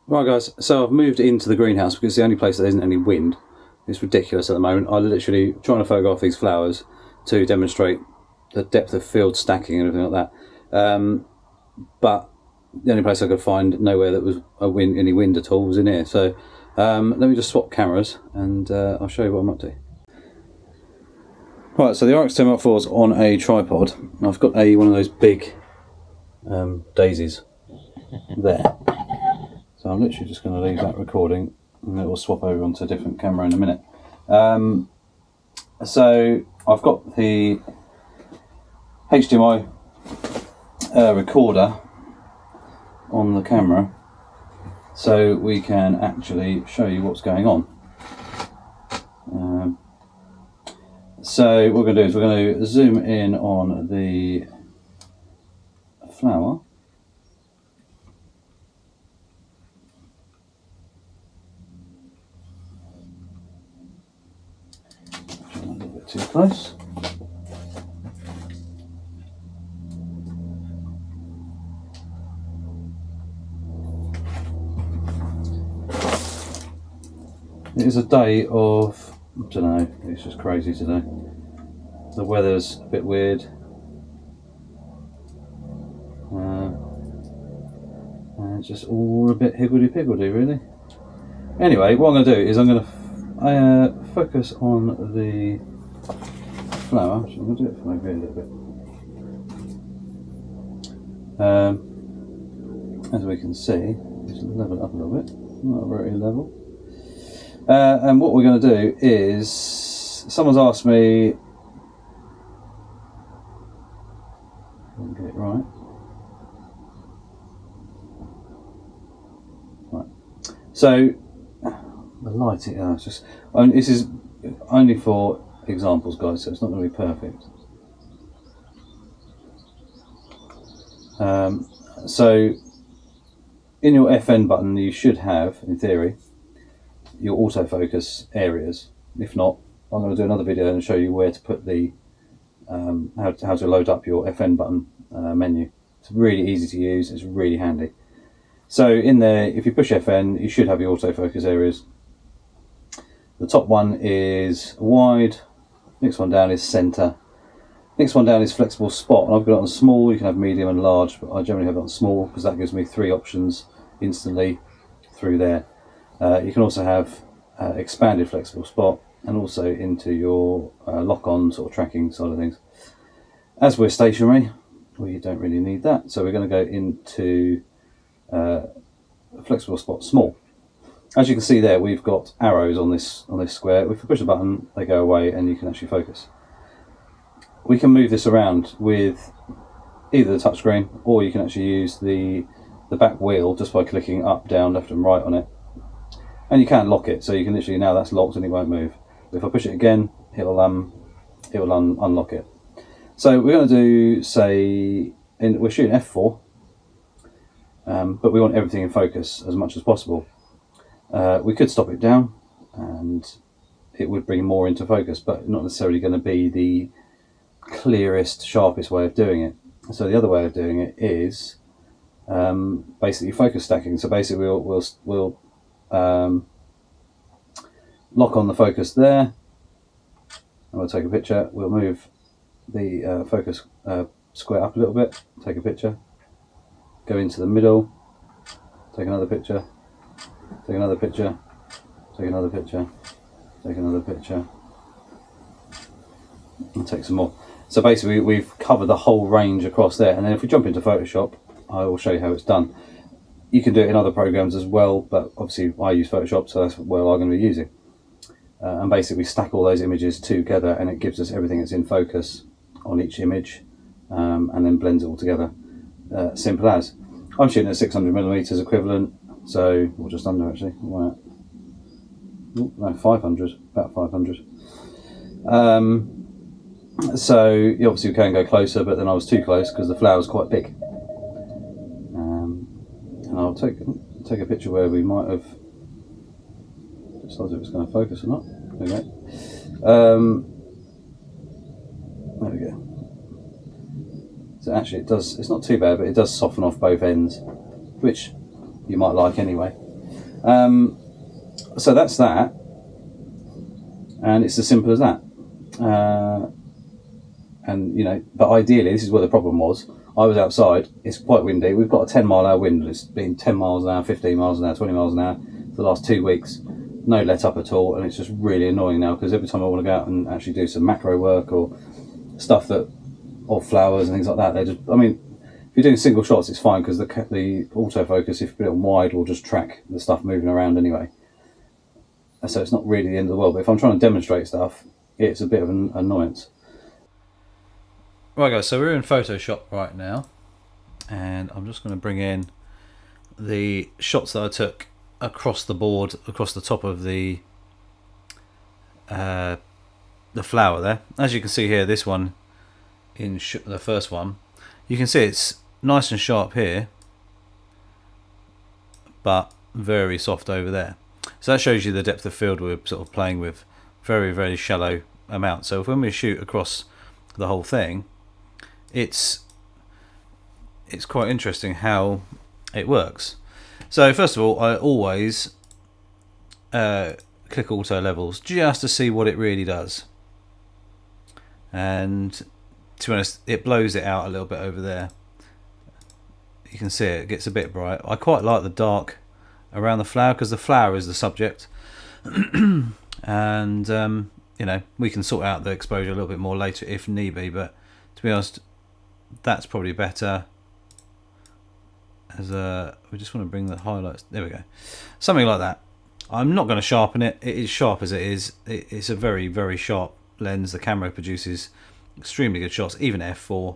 Right guys, so I've moved into the greenhouse because it's the only place that isn't any wind. It's ridiculous at the moment. I'm literally trying to photograph these flowers to demonstrate the depth of field stacking and everything like that. But the only place I could find nowhere that was any wind at all was in here. So let me just swap cameras and I'll show you what I'm up to. Right, so the RX10 Mark IV is on a tripod. I've got one of those big daisies there. So I'm literally just going to leave that recording and it will swap over onto a different camera in a minute. So I've got the HDMI recorder on the camera so we can actually show you what's going on. So what we're going to do is we're going to zoom in on the flower. A little bit too close. It is a day of, I don't know, it's just crazy today. The weather's a bit weird. And it's just all a bit higgledy-piggledy really. Anyway, what I'm going to do is I'm going to focus on the flower. Actually, I'm going to do it for maybe a little bit. As we can see, just level it up a little bit, not very level. And what we're going to do is, someone's asked me, let me get it right. Right. So the lighting, it's just, this is only for examples, guys, so it's not going to be perfect. So in your FN button, you should have, in theory, your autofocus areas. If not, I'm going to do another video and show you where to put the how to load up your FN button menu. It's really easy to use, it's really handy. So in there, if you push FN, you should have your autofocus areas. The top one is wide, next one down is center, next one down is flexible spot, and I've got it on small. You can have medium and large, but I generally have it on small because that gives me 3 options instantly through there. You can also have expanded flexible spot and also into your lock-on sort of tracking side of things. As we're stationary, we don't really need that, so we're going to go into flexible spot small. As you can see there, we've got arrows on this square. If we push a button, they go away and you can actually focus. We can move this around with either the touchscreen, or you can actually use the back wheel just by clicking up, down, left and right on it. And you can lock it, so you can literally, now that's locked and it won't move. If I push it again, it'll unlock it. So we're going to do, say, we're shooting f4, but we want everything in focus as much as possible. We could stop it down and it would bring more into focus, but not necessarily going to be the clearest, sharpest way of doing it. So the other way of doing it is basically focus stacking. So basically we'll lock on the focus there, and we'll take a picture. We'll move the focus square up a little bit, take a picture, go into the middle, take another picture, take another picture, take another picture, take another picture, and take some more. So basically we've covered the whole range across there, and then if we jump into Photoshop, I will show you how it's done. You can do it in other programs as well, but obviously I use Photoshop, so that's what I'm going to be using. And basically we stack all those images together and it gives us everything that's in focus on each image, and then blends it all together. Simple as. I'm shooting at 600mm equivalent, so, or just under actually. No, 500, about 500. So you obviously can go closer, but then I was too close because the flower's quite big. And I'll take a picture where we might have decided if it's going to focus or not. There we go. There we go. So actually it's not too bad, but it does soften off both ends, which you might like anyway. So that's that, and it's as simple as that. And you know, but ideally, this is where the problem was. I was outside. It's quite windy. We've got a 10-mile-an-hour wind. It's been 10 miles an hour, 15 miles an hour, 20 miles an hour for the last 2 weeks. No let up at all, and it's just really annoying now because every time I want to go out and actually do some macro work or stuff or flowers and things like that, they just. I mean, if you're doing single shots, it's fine because the autofocus, if you put it on wide, will just track the stuff moving around anyway. So it's not really the end of the world. But if I'm trying to demonstrate stuff, it's a bit of an annoyance. Right guys, so we're in Photoshop right now, and I'm just going to bring in the shots that I took across the board, across the top of the flower there. As you can see here, this one in the first one, you can see it's nice and sharp here, but very soft over there. So that shows you the depth of field we're sort of playing with, very, very shallow amount. So when we shoot across the whole thing, it's quite interesting how it works. So first of all, I always click auto levels just to see what it really does, and to be honest, it blows it out a little bit over there. You can see it gets a bit bright. I quite like the dark around the flower because the flower is the subject. And you know, we can sort out the exposure a little bit more later if need be, but to be honest, that's probably better. As we just want to bring the highlights, there we go, something like that. I'm not going to sharpen it. It is sharp as it is. It's a very, very sharp lens. The camera produces extremely good shots, even at f4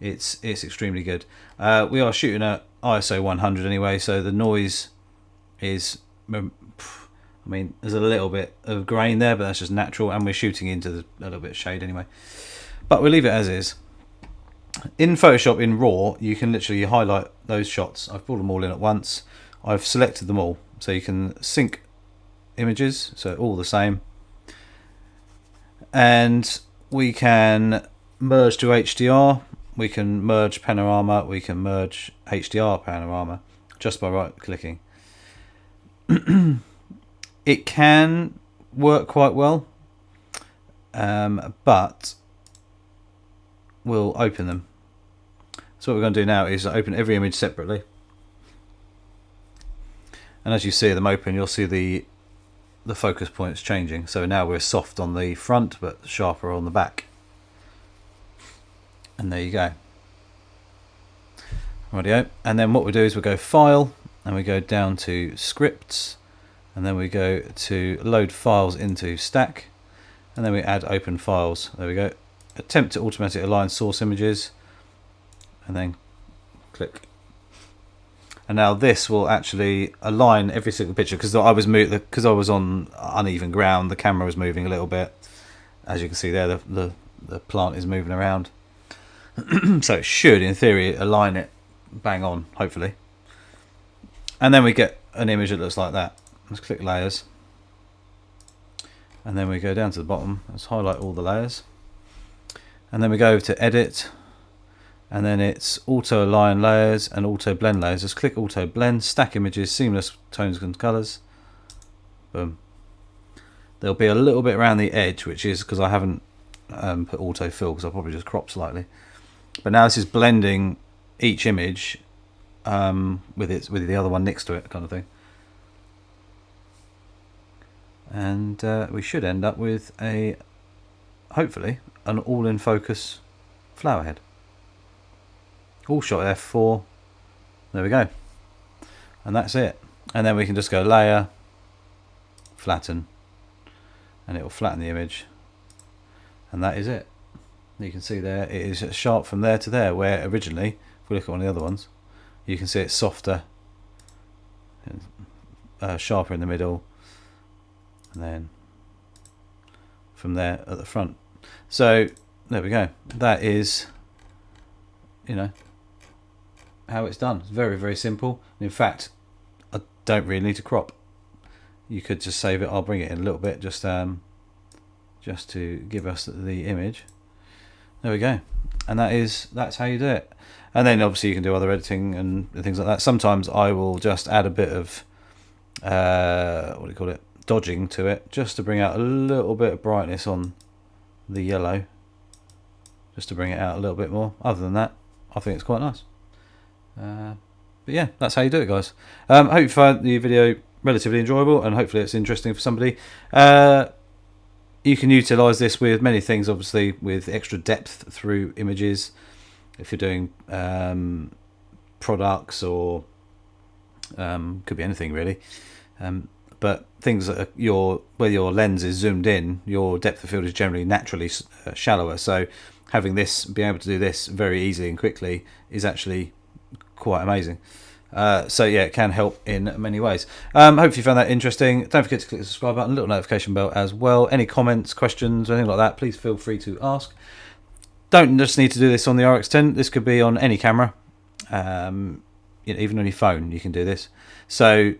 it's extremely good. We are shooting at ISO 100 anyway, so the noise is, I mean, there's a little bit of grain there, but that's just natural, and we're shooting into a little bit of shade anyway, but we'll leave it as is. In Photoshop, in RAW, you can literally highlight those shots. I've pulled them all in at once. I've selected them all, so you can sync images, so all the same, and we can merge to HDR, we can merge panorama, we can merge HDR panorama just by right clicking. It can work quite well, but we'll open them. So what we're going to do now is open every image separately, and as you see them open, you'll see the focus points changing. So now we're soft on the front but sharper on the back, and there you go. Rightio. And then what we do is we go File, and we go down to Scripts, and then we go to Load Files into Stack, and then we add Open Files. There we go. Attempt to automatically align source images, and then click. And now this will actually align every single picture, because I was on uneven ground. The camera was moving a little bit, as you can see there. The plant is moving around, so it should, in theory, align it bang on, hopefully. And then we get an image that looks like that. Let's click Layers, and then we go down to the bottom. Let's highlight all the layers, and then we go to Edit, and then it's Auto Align Layers and Auto Blend Layers. Just click Auto Blend, Stack Images, Seamless Tones and Colors. Boom. There'll be a little bit around the edge, which is because I haven't put Auto Fill, because I'll probably just crop slightly. But now this is blending each image with the other one next to it, kind of thing. And we should end up with hopefully an all-in focus flower head. All shot at f4. There we go. And that's it. And then we can just go Layer, Flatten, and it will flatten the image. And that is it. You can see there, it is sharp from there to there, where originally, if we look at one of the other ones, you can see it's softer, sharper in the middle, and then from there at the front. So there we go. That is, you know, how it's done. It's very, very simple. In fact, I don't really need to crop. You could just save it. I'll bring it in a little bit, just to give us the image. There we go. And that's how you do it. And then obviously you can do other editing and things like that. Sometimes I will just add a bit of what do you call it, dodging to it, just to bring out a little bit of brightness on the yellow, just to bring it out a little bit more. Other than that, I think it's quite nice. But yeah, that's how you do it, guys. I hope you find the video relatively enjoyable, and hopefully it's interesting for somebody. You can utilize this with many things, obviously, with extra depth through images, if you're doing products, or could be anything really. But things that are where your lens is zoomed in, your depth of field is generally naturally shallower. So having this, being able to do this very easily and quickly, is actually quite amazing. So yeah, it can help in many ways. Hope you found that interesting. Don't forget to click the subscribe button, little notification bell as well. Any comments, questions, anything like that, please feel free to ask. Don't just need to do this on the RX10. This could be on any camera, even on your phone. You can do this. So,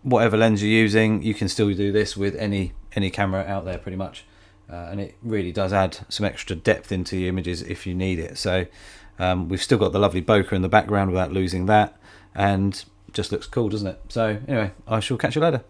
whatever lens you're using, you can still do this with any camera out there, pretty much. And it really does add some extra depth into your images if you need it. So we've still got the lovely bokeh in the background without losing that, and just looks cool, doesn't it? So anyway, I shall catch you later.